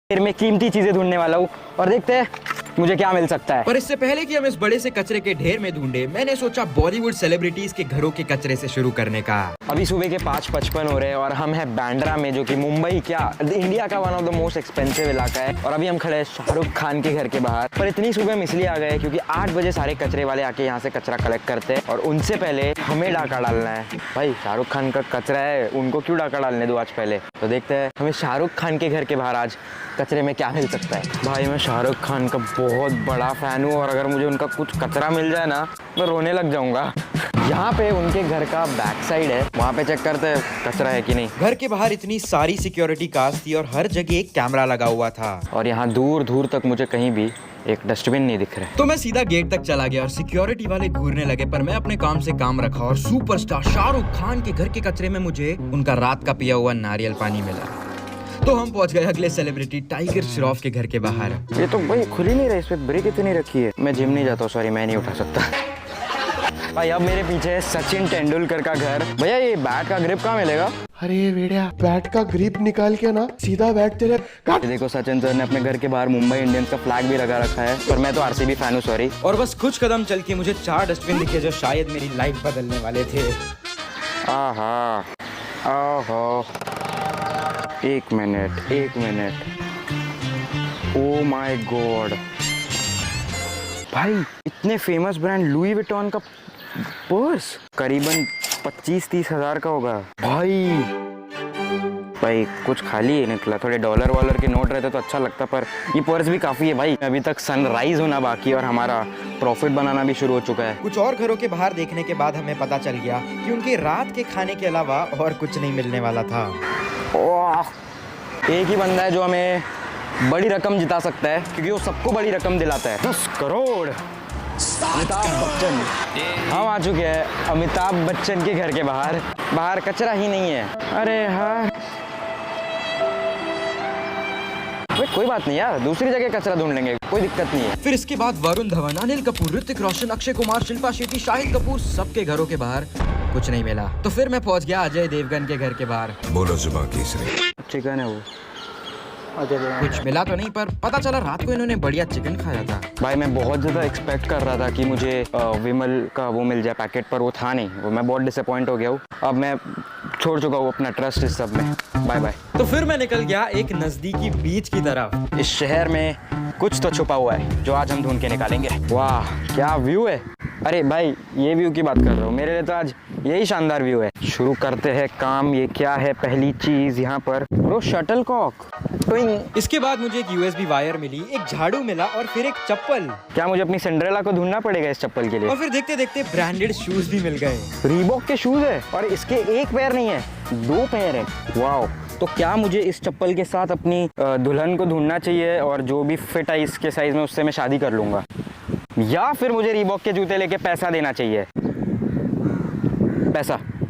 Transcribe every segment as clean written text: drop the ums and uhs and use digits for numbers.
में कीमती चीजें ढूंढने वाला हूँ और देखते हैं मुझे क्या मिल सकता है। पर इससे पहले कि हम इस बड़े से कचरे के ढेर में ढूंढे, मैंने सोचा बॉलीवुड सेलिब्रिटीज के घरों के कचरे से शुरू करने का। अभी सुबह के 5:55 हो रहे हैं और हम हैं बांद्रा में, जो कि मुंबई क्या इंडिया का one of the most expensive इलाका है। और अभी हम खड़े हैं शाहरुख खान के घर के बाहर। पर इतनी सुबह हम इसलिए आ गए क्योंकि 8 बजे सारे कचरे वाले आके यहाँ से कचरा कलेक्ट करते हैं और उनसे पहले हमें डाका डालना है। भाई शाहरुख खान का कचरा है, उनको क्यों डाका डालने दो आज पहले। तो देखते हैं हमें शाहरुख खान के घर के बाहर आज कचरे में क्या मिल सकता है। भाई मैं शाहरुख खान का बहुत बड़ा फैन हूँ और अगर मुझे उनका कुछ कचरा मिल जाए ना मैं रोने लग जाऊंगा। यहाँ पे उनके घर का बैक साइड है, वहाँ पे चेक करते हैं कचरा है कि नहीं। घर के बाहर इतनी सारी सिक्योरिटी कार्स थी और हर जगह एक कैमरा लगा हुआ था और यहाँ दूर दूर तक मुझे कहीं भी एक डस्टबिन नहीं दिख रहा है। तो मैं सीधा गेट तक चला गया और सिक्योरिटी वाले घूरने लगे, पर मैं अपने काम से काम रखा और सुपरस्टार शाहरुख खान के घर के कचरे में मुझे उनका रात का पिया हुआ नारियल पानी मिला। तो हम पहुंच गए अगले सेलिब्रिटी टाइगर श्रॉफ के घर के बाहर। ये तो भाई खुल ही नहीं रहा, इस पे ब्रेक इतनी रखी है। मैं जिम नहीं जाता हूँ, सॉरी मैं नहीं उठा सकता। भाई अब मेरे पीछे है सचिन तेंदुलकर का घर। भैया ये बैट का ग्रिप कहाँ मिलेगा? अरे बेड़िया, बैट का ग्रिप निकाल के ना सीधा बैट तेरे देखो सचिन सर ने अपने घर के बाहर मुंबई इंडियंस का फ्लैग भी लगा रखा है, पर मैं तो आरसीबी फैन हूँ, सॉरी। और बस कुछ कदम चल के मुझे 4 डस्टबिन दिखे जो शायद मेरी लाइफ बदलने वाले थे। आहा, ओहो, एक मिनट, ओ माय गॉड। भाई इतने फेमस ब्रांड लुई विटॉन का पर्स करीबन 25-30 हज़ार का होगा। भाई कुछ खाली ही निकला, थोड़े डॉलर वॉलर के नोट रहते तो अच्छा लगता, पर ये पर्स भी काफ़ी है। भाई अभी तक सनराइज होना बाकी और हमारा प्रॉफिट बनाना भी शुरू हो चुका है। कुछ और घरों के बाहर देखने के बाद हमें पता चल गया कि उनके रात के खाने के अलावा और कुछ नहीं मिलने वाला था। एक ही बंदा है जो हमें बड़ी रकम जिता सकता है, क्योंकि वो सबको बड़ी रकम दिलाता है। 10 करोड़। अमिताभ बच्चन। हम आ चुके हैं अमिताभ बच्चन के घर के बाहर। बाहर कचरा ही नहीं है। अरे हाँ, कोई बात नहीं यार, दूसरी जगह कचरा ढूंढ लेंगे, कोई दिक्कत नहीं है। फिर इसके बाद वरुण धवन, अनिल कपूर, ऋतिक रोशन, अक्षय कुमार, शिल्पा शेट्टी, शाहिद कपूर, सबके घरों के बाहर कुछ नहीं मिला। तो फिर मैं पहुंच गया अजय देवगन के घर के बाहर। बोलो जुबान केसरी। चिकन है वो। कुछ मिला तो नहीं, पर पता चला रात को इन्होंने बढ़िया चिकन खाया था। भाई मैं बहुत ज़्यादा एक्सपेक्ट कर रहा था कि मुझे विमल का वो मिल जाए पैकेट, पर वो था नहीं। वो मैं बहुत डिसअपॉइंट हो गया हूँ। अब मैं छोड़ चुका हूँ अपना ट्रस्ट इस सब में। Bye bye. तो फिर मैं निकल गया एक नजदीकी बीच की तरफ। इस शहर में कुछ तो छुपा हुआ है जो आज हम ढूंढ के निकालेंगे। वाह क्या व्यू है। अरे भाई ये व्यू की बात कर रहा हूँ, मेरे लिए तो आज यही शानदार व्यू है। शुरू करते हैं काम। ये क्या है पहली चीज यहाँ पर? Bro shuttlecock. इसके बाद मुझे एक यूएसबी वायर मिली, एक झाड़ू मिला और फिर एक चप्पल। क्या मुझे अपनी सिंड्रेला को ढूंढना पड़ेगा इस चप्पल के लिए? और फिर देखते देखते ब्रांडेड शूज भी मिल गए। रीबॉक के शूज है और इसके एक पैर नहीं है, 2 पैर है। वाओ। तो क्या मुझे इस चप्पल के साथ अपनी दुल्हन को ढूंढना चाहिए और जो भी फिट है इसके साइज में उससे मैं शादी कर लूंगा, या फिर मुझे रीबॉक के जूते लेके पैसा देना चाहिए?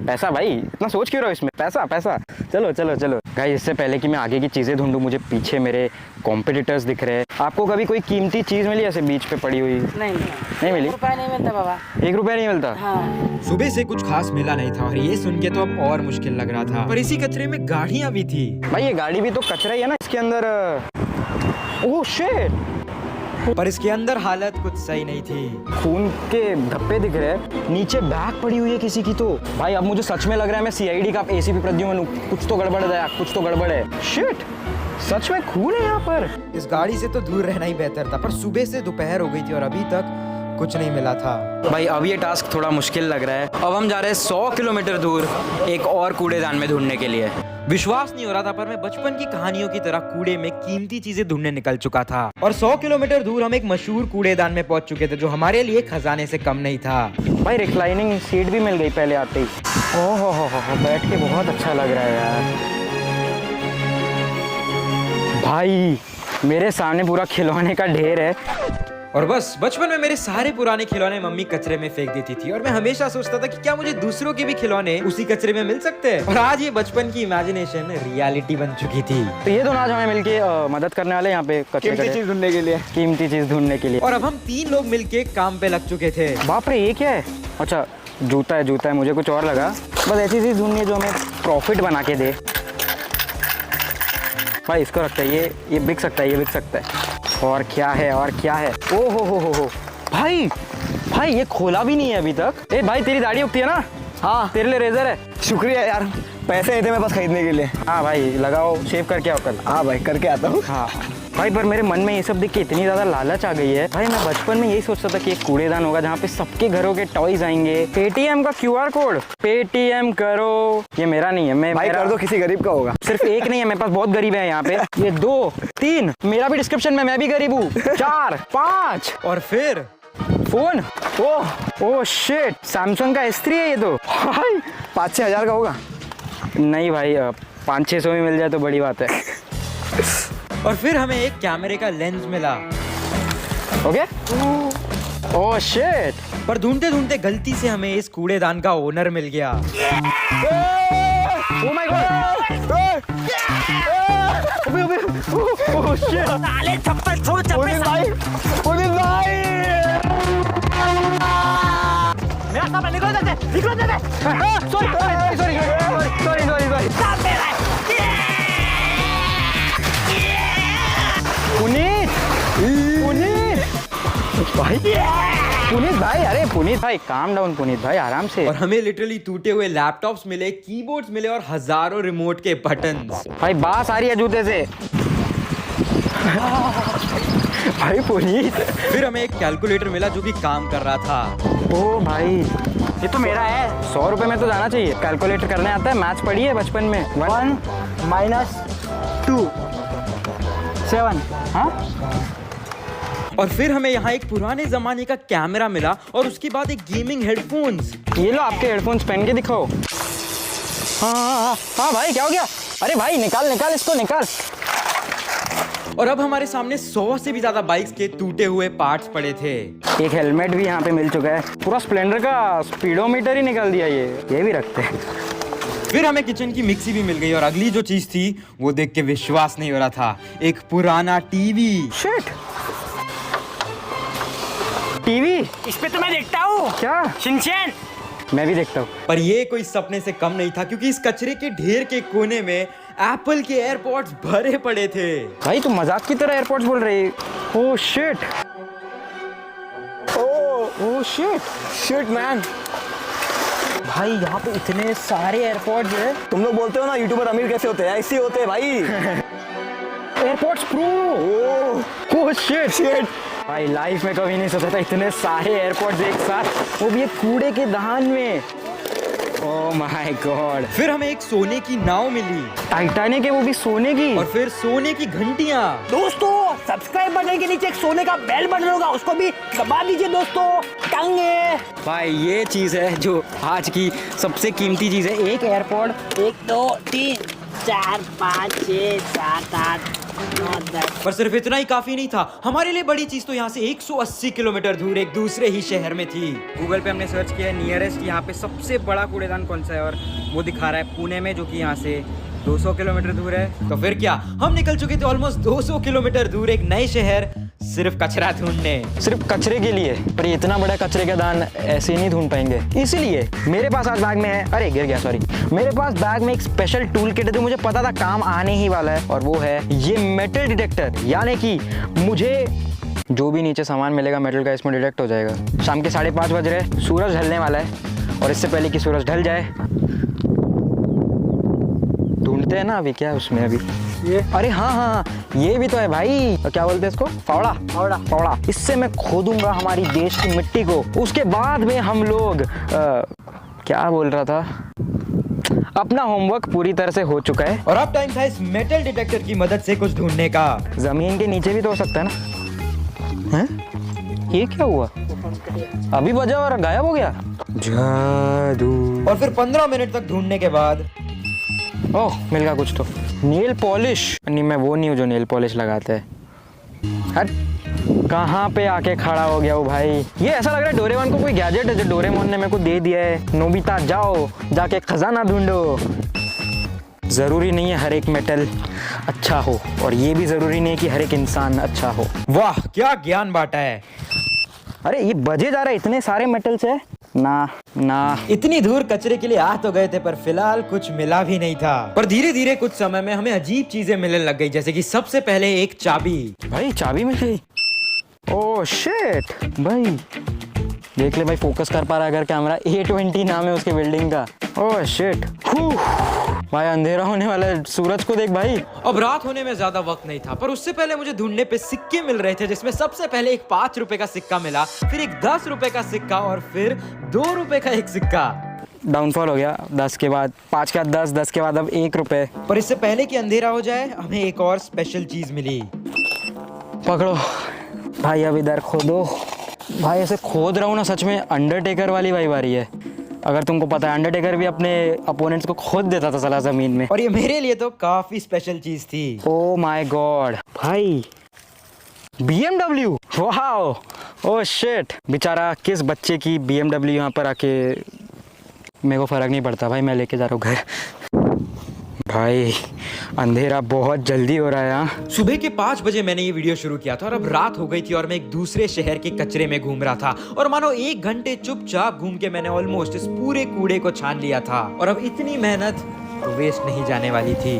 पैसा भाई, इतना सोच क्यों रहे हो इसमें? पैसा। चलो गाइस, इससे पहले कि मैं आगे की चीज़ें ढूंढूं, मुझे पीछे मेरे कॉम्पिटिटर्स दिख रहे हैं। आपको कभी कोई कीमती चीज़ मिली ऐसे बीच पे पड़ी हुई? नहीं मिली। ₹1 नहीं मिलता बाबा। 1 रुपया नहीं मिलता? हाँ। सुबह से कुछ खास मिला नहीं था और ये सुन के तो अब और मुश्किल लग रहा था। पर इसी कचरे में गाड़ियाँ भी थी। भाई ये गाड़ी भी तो कचरा ही है ना, इसके अंदर। Oh shit. पर इसके अंदर हालत कुछ सही नहीं थी। खून के धब्बे दिख रहे हैं, नीचे बैग पड़ी हुई है किसी की। तो भाई अब मुझे सच में लग रहा है मैं सीआईडी का एसीपी प्रद्युम्न हूं। कुछ तो गड़बड़ है, कुछ तो गड़बड़ है। शिट, सच में खून है यहाँ पर। इस गाड़ी से तो दूर रहना ही बेहतर था, पर सुबह से दोपहर हो गई थी और अभी तक कुछ नहीं मिला था। भाई अब ये टास्क थोड़ा मुश्किल लग रहा है। अब हम जा रहे हैं 100 किलोमीटर दूर एक और कूड़ेदान में ढूंढने के लिए। विश्वास नहीं हो रहा था, पर मैं बचपन की कहानियों की तरह कूड़े में कीमती चीजें ढूंढने निकल चुका था। और 100 किलोमीटर दूर हम एक मशहूर कूड़ेदान में पहुंच चुके थे, जो हमारे लिए खजाने से कम नहीं था। भाई रिक्लाइनिंग सीट भी मिल गई पहले आते ही। ओहो हो, बैठ के बहुत अच्छा लग रहा है यार। भाई मेरे सामने पूरा खिलौने का ढेर है। और बस बचपन में मेरे सारे पुराने खिलौने मम्मी कचरे में फेंक देती थी और मैं हमेशा सोचता था कि क्या मुझे दूसरों के भी खिलौने उसी कचरे में मिल सकते हैं। और आज ये बचपन की इमेजिनेशन रियलिटी बन चुकी थी। तो ये दोनों आज हमें मिलके मदद करने वाले यहाँ पे कीमती चीज ढूंढने के लिए। और अब हम 3 लोग मिलके काम पे लग चुके थे। बाप रे, ये क्या है? अच्छा जूता है, मुझे कुछ और लगा। बस ऐसी चीज ढूंढनी है जो हमें प्रॉफिट बना के दे। भाई इसको रखता है, ये बिक सकता है, ये बिक सकता है। और क्या है, और क्या है? ओ हो भाई, भाई ये खोला भी नहीं है अभी तक। ए भाई तेरी दाढ़ी उगती है ना? हाँ तेरे लिए रेजर है। शुक्रिया यार, पैसे नहीं थे मेरे पास खरीदने के लिए। हाँ भाई लगाओ, शेव करके आओ कल। हाँ भाई करके आता हूँ। हाँ भाई, पर मेरे मन में ये सब देख के इतनी ज़्यादा लालच आ गई है। भाई मैं बचपन में यही सोचता था कि एक कूड़ेदान होगा जहाँ पे सबके घरों के टॉयज आएंगे। पेटीएम का QR कोड, पेटीएम करो। ये मेरा नहीं है, मैं भाई कर दो, किसी गरीब का होगा। सिर्फ एक नहीं है, मेरे पास बहुत गरीब है यहाँ पे। ये 2 3, मेरा भी डिस्क्रिप्शन में, मैं भी गरीब हूँ। 4 5 और फिर फोन। ओह शिट, सैमसंग का S3 है ये तो। भाई 5-6 हज़ार का होगा। नहीं भाई, 500-600 में मिल जाए तो बड़ी बात है। और फिर हमें एक कैमरे का लेंस मिला। ओके। ओह शिट, पर ढूंढते ढूंढते गलती से हमें इस कूड़ेदान का ओनर मिल गया। Oh my God, oh shit, police भाई, पुलिस भाई। पुनीत भाई, अरे पुनीत भाई काम डाउन, पुनीत भाई आराम से। और हमें लिटरली टूटे हुए लैपटॉप्स मिले, कीबोर्ड्स मिले और हजारों रिमोट के बटन्स। भाई बास आ रही है जूते से। भाई पुनीत, फिर हमें एक कैलकुलेटर मिला जो कि काम कर रहा था। ओ भाई ये तो मेरा है। 100 रुपए में तो जाना चाहिए। कैलकुलेटर करने आता है, मैथ्स पढ़ी है बचपन में। 1 - 2 7। हाँ, और फिर हमें यहाँ एक पुराने जमाने का कैमरा मिला और उसके बाद एक गेमिंग हेडफोन्स। ये लो आपके हेडफोन्स पहन के दिखाओ। हाँ भाई क्या हो गया? अरे भाई निकाल इसको निकाल। और अब हमारे सामने 100 से भी ज्यादा बाइक्स के टूटे हुए पार्ट्स पड़े थे। एक हेलमेट भी यहाँ पे मिल चुका है। पूरा स्प्लेंडर का स्पीडोमीटर ही निकाल दिया। ये भी रखते हैं। फिर हमें किचन की मिक्सी भी मिल गई और अगली जो चीज थी वो देख के विश्वास नहीं हो रहा था, एक पुराना टीवी। शिट, टीवी इस पे तो मैं देखता हूँ। क्या? शिनचैन। मैं भी देखता हूँ। पर ये कोई सपने से कम नहीं था, क्योंकि इस कचरे के ढेर के कोने में एप्पल के एयरपॉड्स भरे पड़े थे। भाई तुम मजाक की तरह एयरपोर्ट्स बोल रही। Oh shit, oh shit man. भाई यहाँ पे इतने सारे एयरपोर्ट्स है। तुम लोग बोलते हो ना यूट्यूबर अमीर कैसे होते हैं, ऐसे ही होते हैं भाई। Airports pro. ओह शिट भाई, लाइफ में कभी नहीं सोचा था इतने सारे एयरपोर्ट्स एक साथ, वो भी एक कूड़े के दहान में। Oh my God. फिर हमें एक सोने की नाव मिली, टाइटैनिक है, वो भी सोने की। और फिर सोने की घंटियां। दोस्तों सब्सक्राइब बटन के नीचे एक सोने का बेल बटन होगा, उसको भी दबा दीजिए दोस्तों। टंगे भाई ये चीज है जो आज की सबसे कीमती चीज है। एक एयरपोर्ट 1 2 3 4 5 6 7 8 9 10। पर सिर्फ इतना ही काफी नहीं था, हमारे लिए बड़ी चीज तो यहाँ से 180 किलोमीटर दूर एक दूसरे ही शहर में थी। गूगल पे हमने सर्च किया नियरेस्ट यहाँ पे सबसे बड़ा कूड़ेदान कौन सा है, और वो दिखा रहा है पुणे में, जो कि यहाँ से 200 किलोमीटर दूर है। तो फिर क्या, हम निकल चुके थे ऑलमोस्ट 200 किलोमीटर दूर एक नए शहर, सिर्फ कचरा ढूंढने। सिर्फ कचरे के लिए, पर ये इतना बड़ा कचरे का दान ऐसे नहीं ढूंढ पाएंगे। इसलिए मेरे पास आज बैग में है, अरे गिर गया सॉरी, मेरे पास बैग में एक स्पेशल टूल किट है जो मुझे पता था काम आने ही वाला है, और वो है ये मेटल डिटेक्टर। यानी कि मुझे जो भी नीचे सामान मिलेगा मेटल का, इसमें डिटेक्ट हो जाएगा। शाम के 5:30 बज रहे, सूरज ढलने वाला है, और इससे पहले कि सूरज ढल जाए ढूंढते हैं ना अभी क्या है उसमें अभी ये। अरे हाँ, ये भी तो है भाई, क्या बोलते हैं इसको, फावड़ा। इससे मैं खोदूंगा हमारी देश की मिट्टी को। उसके बाद में हम लोग क्या बोल रहा था, अपना होमवर्क पूरी तरह से हो चुका है, और अब टाइम था इस मेटल डिटेक्टर की मदद से कुछ ढूंढने का। जमीन के नीचे भी तो हो सकता है ना। हैं? ये क्या हुआ, अभी बजा और गायब हो गया। जादू। और फिर 15 मिनट तक ढूंढने के बाद ओह मिल गया कुछ तो। Nail polish. नहीं, मैं वो नहीं हूँ जो नेल पॉलिश लगाते हैं। हट, कहाँ पे आके खड़ा हो गया वो भाई। ये ऐसा लग रहा है डोरेमोन को कोई गैजेट है जो डोरेमोन ने मेरे को दे दिया है। नोबिता जाओ जाके खजाना ढूंढो। जरूरी नहीं है हर एक मेटल अच्छा हो, और ये भी जरूरी नहीं है कि हर एक इंसान अच्छा हो। वाह क्या ज्ञान बांटा है। अरे ये बजे जा रहा है, इतने सारे मेटल्स है। ना ना। इतनी दूर कचरे के लिए आ तो गए थे पर फिलहाल कुछ मिला भी नहीं था। पर धीरे धीरे कुछ समय में हमें अजीब चीजें मिलने लग गई, जैसे कि सबसे पहले एक चाबी। भाई चाबी मिल गई। ओह शिट भाई, देख ले भाई, फोकस कर पा रहा है अगर कैमरा। A20 नाम है उसके बिल्डिंग का। ओह शिट भाई, अंधेरा होने वाला है, सूरज को देख भाई। अब रात होने में ज्यादा वक्त नहीं था, पर उससे पहले मुझे ढूंढने पे सिक्के मिल रहे थे, जिसमें सबसे पहले एक 5 रुपए का सिक्का मिला, फिर एक 10 रुपए का सिक्का और फिर 2 रुपए का एक सिक्का। डाउनफॉल हो गया, 10 के बाद 5 के बाद 10, 10 के बाद अब 1 रुपए। पर इससे पहले कि अंधेरा हो जाए हमें एक और स्पेशल चीज मिली। पकड़ो भाई, अब इधर खोदो भाई। ऐसे खोद रहा हूँ ना, सच में अंडरटेकर वाली वाइब आ रही है। अगर तुमको पता है, अंडरटेकर भी अपने अपोनेंट्स को खोद देता था साला जमीन में। और ये मेरे लिए तो काफी स्पेशल चीज थी। ओ माय गॉड भाई, BMW, वाओ, ओह शिट। बेचारा किस बच्चे की BMW यहाँ पर आके, मेरे को फर्क नहीं पड़ता भाई, मैं लेके जा रहा हूँ घर। भाई अंधेरा बहुत जल्दी हो रहा है यहाँ। सुबह के 5 बजे मैंने ये वीडियो शुरू किया था और अब रात हो गई थी और मैं एक दूसरे शहर के कचरे में घूम रहा था। और मानो 1 घंटे चुपचाप घूम के मैंने ऑलमोस्ट इस पूरे कूड़े को छान लिया था। और अब इतनी मेहनत वेस्ट नहीं जाने वाली थी।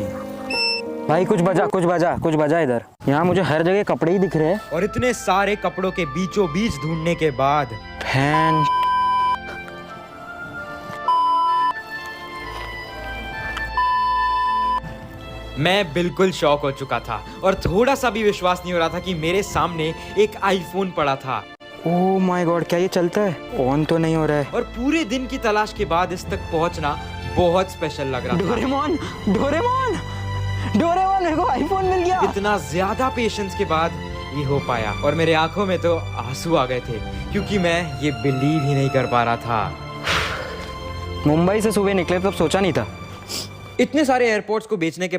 भाई कुछ बजा इधर। यहाँ मुझे हर जगह कपड़े ही दिख रहे हैं। और इतने सारे कपड़ों के बीचों बीच ढूंढने के बाद फैन, मैं बिल्कुल शॉक हो चुका था और थोड़ा सा भी विश्वास नहीं हो रहा था कि मेरे सामने एक आईफोन पड़ा था। ओह माय गॉड, क्या ये चलता है? ऑन तो नहीं हो रहा है। और पूरे दिन की तलाश के बाद इस तक पहुंचना बहुत स्पेशल लग रहा था। डोरेमोन, मेरे को आईफोन मिल गया। इतना ज्यादा पेशेंस के बाद ये हो पाया और मेरे आंखों में तो आंसू आ गए थे, क्योंकि मैं ये बिलीव ही नहीं कर पा रहा था। मुंबई से सुबह निकले तब सोचा नहीं था। इतने सारे एयरपोर्ट्स को बेचने के